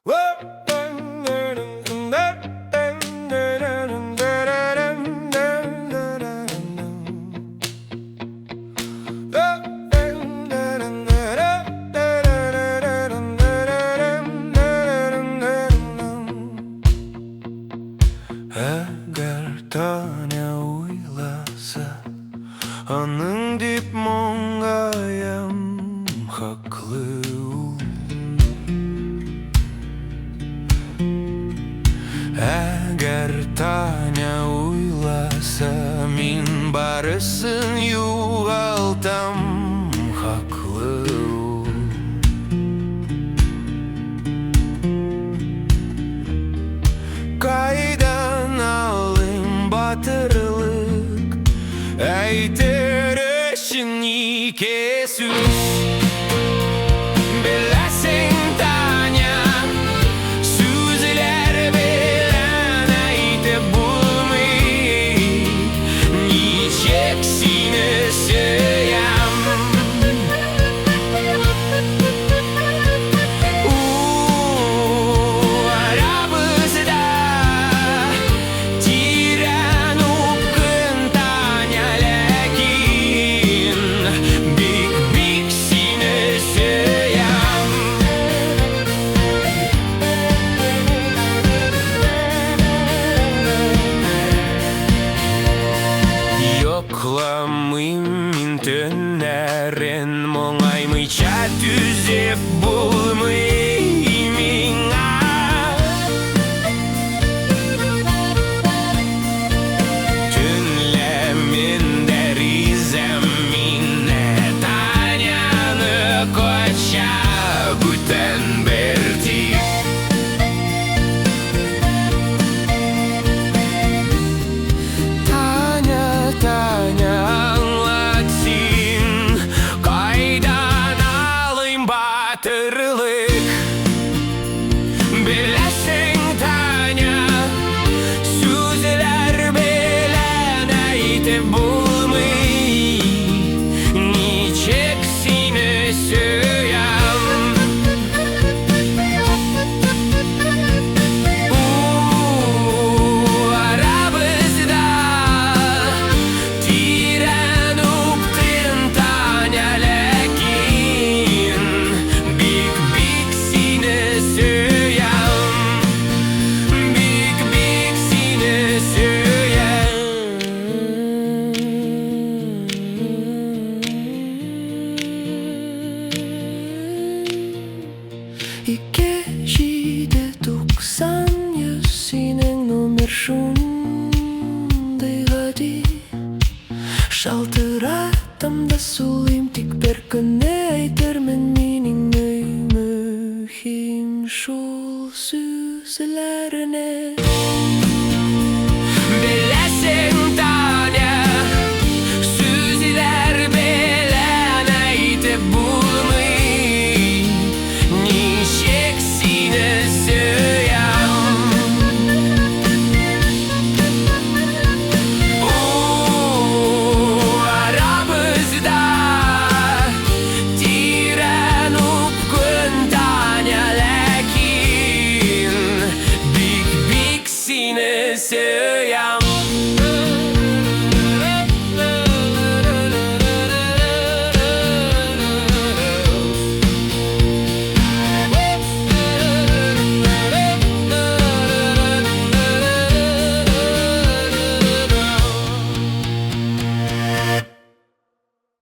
Eğer tane uylasa anın dip mongayam haklı. Eğer tane uylasa min barısın yuvaltam haklı. Kaydan alayım batırılık Eytereşin ikesus Bilesin tanya Sözler bilen eyte bulmayı Niçeksini söyleyem Yoklamıyım interneren Moңаймый чат түзеп bulmayım Tünlemin derizem minne Tanyanı koça büten berti Batırılık Bilesin tanya Sözler bilen eyte bulmayı Niçeksini söyleyem Aramızda Tiren uptın tanya İkejide 90 senin номер şunday hadi Şaltıratım da sulayım tik bir güne aytırmen mening mühim şul sözlerine